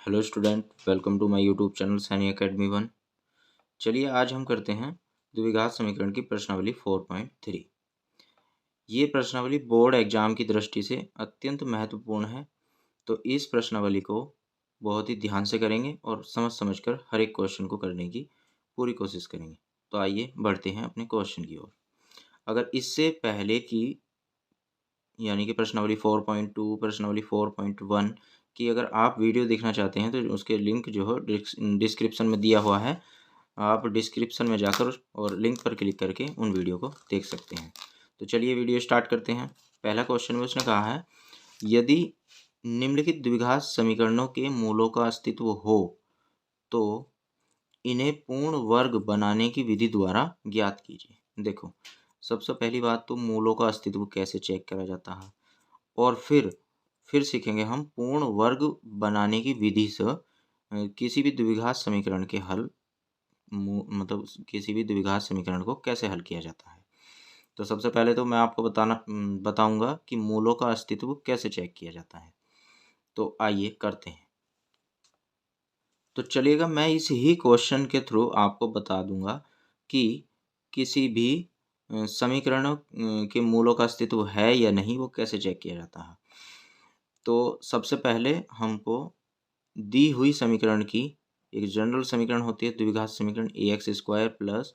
Hello student, welcome to my YouTube channel Saini Academy 1। चलिए आज हम करते हैं द्विघात समीकरण की प्रश्नावली 4.3। ये प्रश्नावली बोर्ड एग्जाम की दृष्टि से अत्यंत महत्वपूर्ण है, तो इस प्रश्नावली को बहुत ही ध्यान से करेंगे और समझ कर हर एक क्वेश्चन को करने की पूरी कोशिश करेंगे। तो आइए बढ़ते हैं अपने क्वेश्चन की ओर। अगर इससे पहले की यानी कि प्रश्नावली 4.2, प्रश्नावली 4.1 की अगर आप वीडियो देखना चाहते हैं तो उसके लिंक जो है डिस्क्रिप्शन में दिया हुआ है। आप डिस्क्रिप्शन में जाकर और लिंक पर क्लिक करके उन वीडियो को देख सकते हैं। तो चलिए वीडियो स्टार्ट करते हैं। पहला क्वेश्चन में उसने कहा है, यदि निम्नलिखित द्विघात समीकरणों के मूलों का अस्तित्व हो तो इन्हें पूर्ण वर्ग बनाने की विधि द्वारा ज्ञात कीजिए। देखो, सबसे पहली बात तो मूलों का अस्तित्व कैसे चेक करा जाता है, और फिर सीखेंगे हम पूर्ण वर्ग बनाने की विधि से किसी भी द्विघात समीकरण के हल मतलब किसी भी द्विघात समीकरण को कैसे हल किया जाता है। तो सबसे पहले तो मैं आपको बताऊंगा कि मूलों का अस्तित्व कैसे चेक किया जाता है। तो आइए करते हैं। तो चलिएगा, मैं इस ही क्वेश्चन के थ्रू आपको बता दूंगा कि किसी भी समीकरण के मूलों का अस्तित्व है या नहीं, वो कैसे चेक किया जाता है। तो सबसे पहले हमको दी हुई समीकरण की एक जनरल समीकरण होती है, द्विघात समीकरण ax² प्लस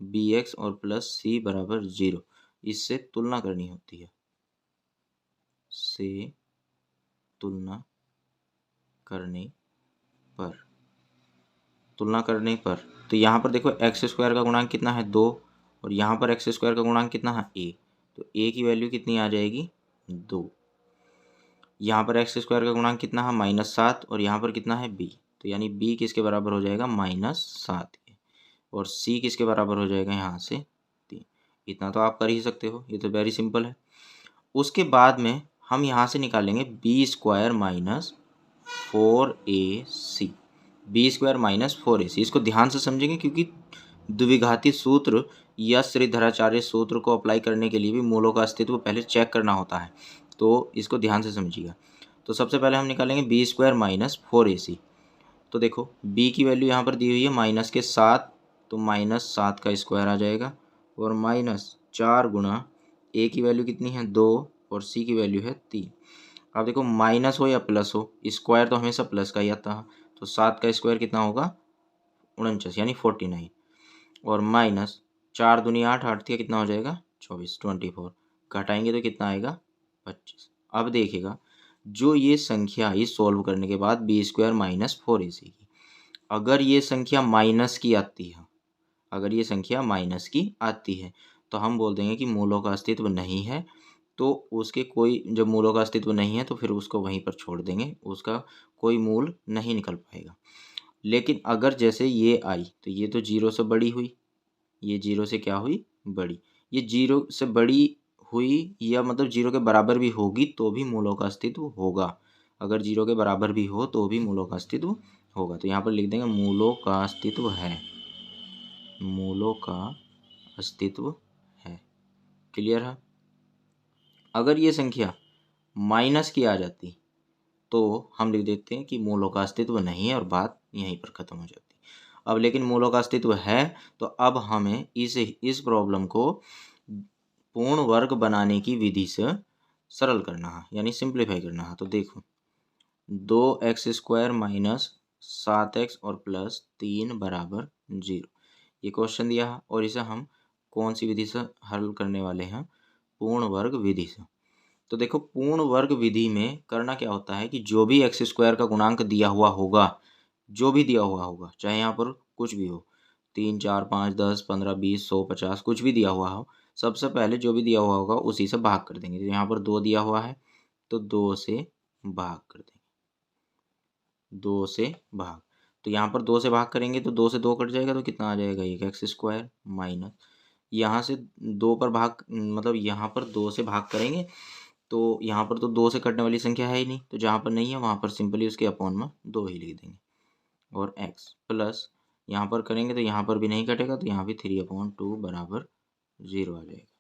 bx और प्लस c बराबर 0, इससे तुलना करनी होती है। से तुलना करने पर तो यहाँ पर देखो x² का गुणांक कितना है 2, और यहाँ पर x² का गुणांक कितना है a। तो a की वैल्यू कितनी आ जाएगी 2। यहाँ पर x² का गुणांक कितना है -7, और यहाँ पर कितना है b। तो यानी b किसके बराबर हो जाएगा -7, और c किसके बराबर हो जाएगा यहाँ से 3। इतना तो आप कर ही सकते हो, ये तो वेरी सिंपल है। उसके बाद में हम यहाँ से निकालेंगे b² - 4ac, b² - 4ac। इसको ध्यान से समझेंगे क्योंकि द्विघाती सूत्र या श्रीधराचार्य सूत्र को अप्लाई करने के लिए भी मूलों का अस्तित्व पहले चेक करना होता है, तो इसको ध्यान से समझिएगा। तो सबसे पहले हम निकालेंगे b² - 4ac। तो देखो b की वैल्यू यहाँ पर दी हुई है -7, तो -7 का स्क्वायर आ जाएगा, और -4 गुणा a की वैल्यू कितनी है 2, और c की वैल्यू है 3। अब देखो माइनस हो या प्लस हो, स्क्वायर तो हमेशा प्लस का ही आता है। तो 7 का स्क्वायर कितना होगा 49 यानी 49, और -4 दूनी 8, 8 का कितना हो जाएगा 24, 24 घटाएंगे तो कितना आएगा 25। अब देखिएगा, जो ये संख्या इस सॉल्व करने के बाद b² - 4ac की, अगर ये संख्या माइनस की आती है, तो हम बोल देंगे कि मूलों का अस्तित्व नहीं है। तो उसके कोई जब मूलों का अस्तित्व नहीं है तो फिर उसको वहीं पर छोड़ देंगे, उसका कोई मूल नहीं निकल पाएगा। लेकिन अगर जैसे ये आई, तो ये तो 0 से बड़ी हुई, ये 0 से क्या हुई बड़ी, ये 0 से बड़ी हुई या मतलब 0 के बराबर भी होगी तो भी मूलों का अस्तित्व होगा। अगर 0 के बराबर भी हो तो भी मूलों का अस्तित्व होगा। तो यहाँ पर लिख देंगे मूलों का अस्तित्व है, मूलों का अस्तित्व है। क्लियर है। अगर ये संख्या माइनस की आ जाती तो हम लिख देते हैं कि मूलों का अस्तित्व नहीं है, और बात यहीं पर खत्म हो जाती। अब लेकिन मूलों का अस्तित्व है, तो अब हमें इस प्रॉब्लम को पूर्ण वर्ग बनाने की विधि से सरल करना है, यानी सिंप्लीफाई करना है। तो देखो 2x² - 7x और +3 बराबर 0, ये क्वेश्चन दिया है, और इसे हम कौन सी विधि से हल करने वाले हैं, पूर्ण वर्ग विधि से। तो देखो पूर्ण वर्ग विधि में करना क्या होता है कि जो भी x² का गुणांक दिया हुआ होगा, चाहे यहाँ पर कुछ भी हो, 3, 4, 5, 10, 15, 20, 100, 50, कुछ भी दिया हुआ हो, सबसे पहले जो भी दिया हुआ होगा उसी से भाग कर देंगे। तो यहाँ पर 2 दिया हुआ है तो 2 से भाग कर देंगे, 2 से भाग। तो यहाँ पर 2 से भाग करेंगे तो 2 से 2 कट जाएगा, तो कितना आ जाएगा 1x² माइनस, यहाँ से 2 पर भाग मतलब यहाँ पर 2 से भाग करेंगे तो यहाँ पर तो 2 से कटने वाली संख्या है ही नहीं, तो जहाँ पर नहीं है वहाँ पर सिंपली उसके अपॉन में 2 ही लिख देंगे, और x प्लस यहाँ पर करेंगे तो यहाँ पर भी नहीं कटेगा, तो यहाँ भी 3/2 बराबर 0 आ जाएगा।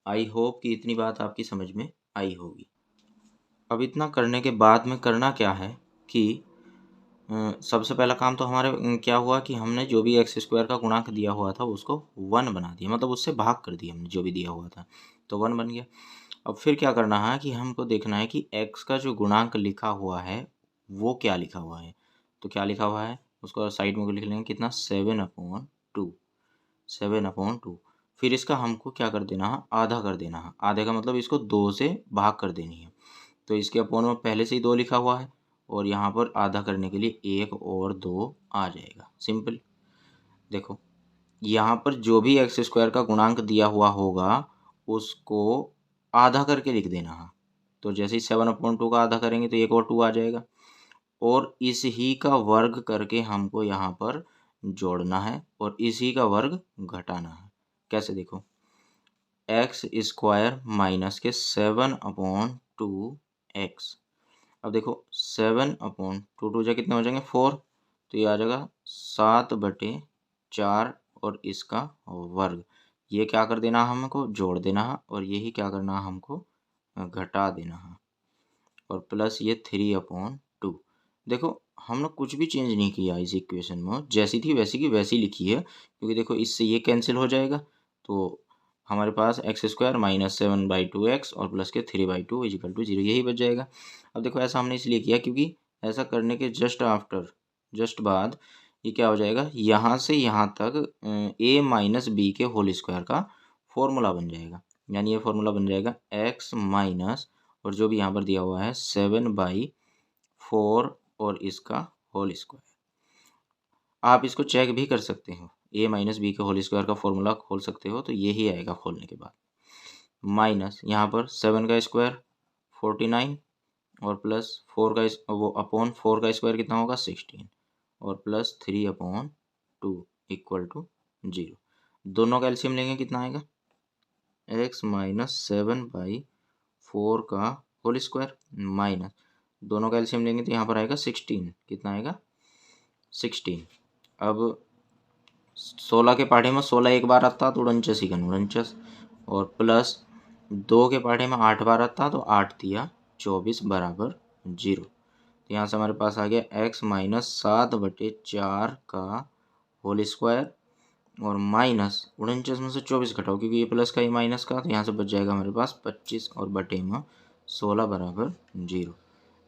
आई होप कि इतनी बात आपकी समझ में आई होगी। अब इतना करने के बाद में करना क्या है कि सबसे पहला काम तो हमारे क्या हुआ कि हमने जो भी एक्स स्क्वायर का गुणांक दिया हुआ था उसको 1 बना दिया, मतलब उससे भाग कर दिया हमने जो भी दिया हुआ था, तो 1 बन गया। अब फिर क्या करना है कि हमको देखना है कि x का जो गुणांक लिखा हुआ है वो क्या लिखा हुआ है। तो क्या लिखा हुआ है उसको साइड में लिख लेंगे, कितना 7/2, 7/2। फिर इसका हमको क्या कर देना है, आधा कर देना है। आधे का मतलब इसको 2 से भाग कर देनी है। तो इसके अपोन में पहले से ही 2 लिखा हुआ है और यहाँ पर आधा करने के लिए 1 और 2 आ जाएगा, सिंपल। देखो यहाँ पर जो भी एक्स स्क्वायर का गुणांक दिया हुआ होगा उसको आधा करके लिख देना है। तो जैसे ही 7/2 का आधा करेंगे तो 1 और 2 आ जाएगा और इस ही का वर्ग करके हमको यहाँ पर जोड़ना है और इसी का वर्ग घटाना है। कैसे, देखो एक्स स्क्वायर माइनस के 7/2x। अब देखो 7/2 जा कितने हो जाएंगे 4, तो ये आ जाएगा 7/4 और इसका वर्ग। ये क्या कर देना है हमको, जोड़ देना है और यही क्या करना है हमको, घटा देना है और प्लस ये 3/2। देखो हमने कुछ भी चेंज नहीं किया इस इक्वेशन में, जैसी थी वैसी की वैसी लिखी है, क्योंकि देखो इससे ये कैंसिल हो जाएगा तो हमारे पास एक्स स्क्वायर माइनस 7/2x और प्लस के 3/2 इजिकल टू 0 यही बच जाएगा। अब देखो ऐसा हमने इसलिए किया क्योंकि ऐसा करने के जस्ट बाद ये क्या हो जाएगा, यहाँ से यहाँ तक a माइनस बी के होल स्क्वायर का फॉर्मूला बन जाएगा। यानी ये फॉर्मूला बन जाएगा x माइनस और जो भी यहाँ पर दिया हुआ है 7/4 और इसका होल स्क्वायर। आप इसको चेक भी कर सकते हो, a माइनस बी के होल स्क्वायर का फॉर्मूला खोल सकते हो तो यही आएगा खोलने के बाद। माइनस यहाँ पर 7 का स्क्वायर 49 और प्लस 4 का वो अपॉन 4 का स्क्वायर कितना होगा 16 और प्लस 3/2 इक्वल टू 0। दोनों का एलसीएम लेंगे कितना आएगा, x माइनस 7/4 का होल स्क्वायर माइनस दोनों का एलसीएम लेंगे तो यहाँ पर आएगा 16, कितना आएगा 16। अब 16 के पाढ़े में 16 एक बार आता तो 49 ही 49 और प्लस 2 के पाढ़े में 8 बार आता तो 8 दिया 24 बराबर 0। तो यहाँ से हमारे पास आ गया x माइनस 7/4 का होल स्क्वायर और माइनस 49 में से 24 घटाओ क्योंकि ये प्लस का ये माइनस का, तो यहाँ से बच जाएगा हमारे पास 25 और बटे में 16 बराबर 0।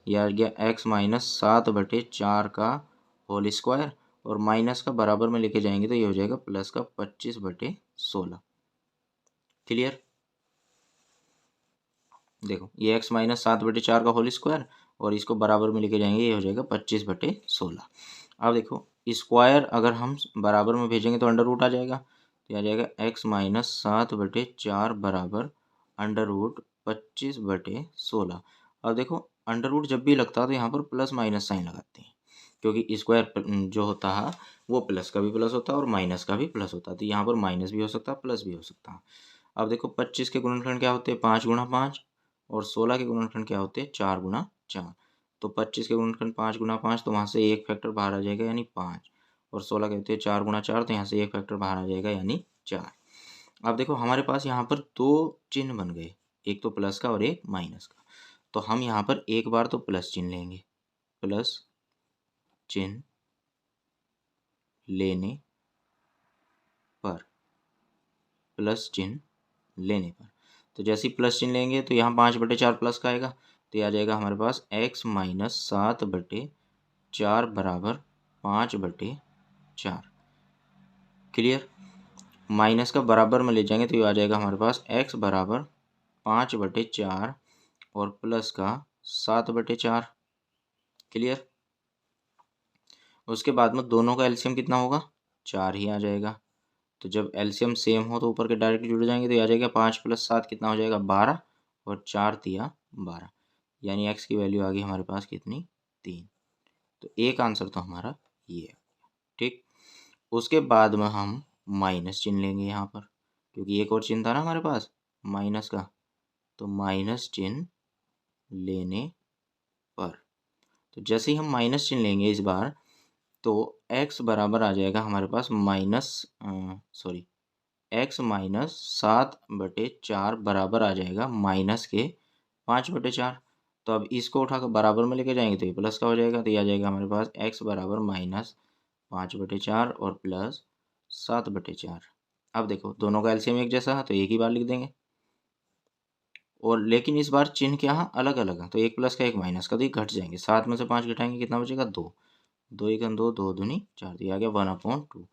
यह आ गया x माइनस 7/4 का होल स्क्वायर और माइनस का बराबर में लेके जाएंगे तो ये हो जाएगा प्लस का 25/16। क्लियर। देखो ये x माइनस 7/4 का होल स्क्वायर और इसको बराबर में लेके जाएंगे ये हो जाएगा 25/16। अब देखो स्क्वायर अगर हम बराबर में भेजेंगे तो अंडर रूट आ जाएगा, तो आ जाएगा x माइनस 7/4 बराबर अंडर रूट 25/16। अब देखो अंडर रूट जब भी लगता है तो यहाँ पर प्लस माइनस साइन लगाते हैं क्योंकि स्क्वायर जो होता है वो प्लस का भी प्लस होता है और माइनस का भी प्लस होता है, तो यहाँ पर माइनस भी हो सकता है प्लस भी हो सकता है। अब देखो 25 के गुणनखंड क्या होते हैं 5 गुणा 5 और 16 के गुणनखंड क्या होते हैं 4 गुणा 4। तो 25 के गुणनखंड 5 गुणा 5 तो वहाँ से एक फैक्टर बाहर आ जाएगा यानी 5 और 16 कहते हैं 4 गुणा 4 तो यहाँ से एक फैक्टर बाहर आ जाएगा यानी 4। अब देखो हमारे पास यहाँ पर दो चिन्ह बन गए, एक तो प्लस का और एक माइनस का। तो हम यहाँ पर एक बार तो प्लस चिन्ह लेंगे, प्लस चिन्ह लेने पर, प्लस चिन्ह लेने पर तो जैसे ही प्लस चिन्ह लेंगे तो यहाँ 5/4 प्लस का आएगा तो ये आ जाएगा हमारे पास x माइनस 7/4 बराबर 5/4। क्लियर। माइनस का बराबर में ले जाएंगे तो ये आ जाएगा हमारे पास x बराबर 5/4 और प्लस का 7/4। क्लियर। उसके बाद में दोनों का एलसीएम कितना होगा 4 ही आ जाएगा, तो जब एलसीएम सेम हो तो ऊपर के डायरेक्ट जुड़ जाएंगे तो ये आ जाएगा 5 + 7 कितना हो जाएगा 12 और 4 तिया 12 यानी x की वैल्यू आ गई हमारे पास कितनी 3। तो एक आंसर तो हमारा ये है। ठीक। उसके बाद में हम माइनस चिन्ह लेंगे यहाँ पर क्योंकि एक और चिन्ह था ना हमारे पास माइनस का, तो माइनस चिन्ह लेने पर तो जैसे ही हम माइनस चिन्ह लेंगे इस बार तो x बराबर आ जाएगा हमारे पास x माइनस 7/4 बराबर आ जाएगा माइनस के 5/4। तो अब इसको उठाकर बराबर में लेके जाएंगे तो ये प्लस का हो जाएगा, तो ये आ जाएगा हमारे पास x बराबर -5/4 और प्लस 7/4। अब देखो दोनों का एलसीएम एक जैसा है तो एक ही बार लिख देंगे, और लेकिन इस बार चिन्ह क्या है, अलग अलग है, तो एक प्लस का एक माइनस का, तो ये घट जाएंगे। 7 में से 5 घटाएंगे कितना बचेगा, 2। 2 1 2, 2 दूनी 4, तो ये आ गया 1/2। तो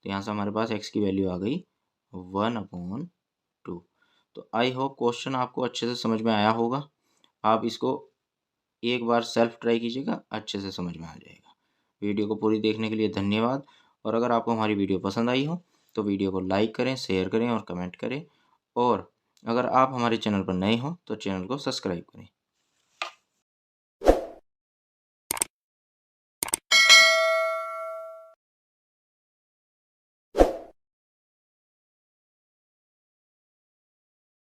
यहाँ से हमारे पास x की वैल्यू आ गई 1/2। तो आई होप क्वेश्चन आपको अच्छे से समझ में आया होगा। आप इसको एक बार सेल्फ ट्राई कीजिएगा, अच्छे से समझ में आ जाएगा। वीडियो को पूरी देखने के लिए धन्यवाद। और अगर आपको हमारी वीडियो पसंद आई हो तो वीडियो को लाइक करें, शेयर करें और कमेंट करें। और अगर आप हमारे चैनल पर नए हो तो चैनल को सब्सक्राइब करें।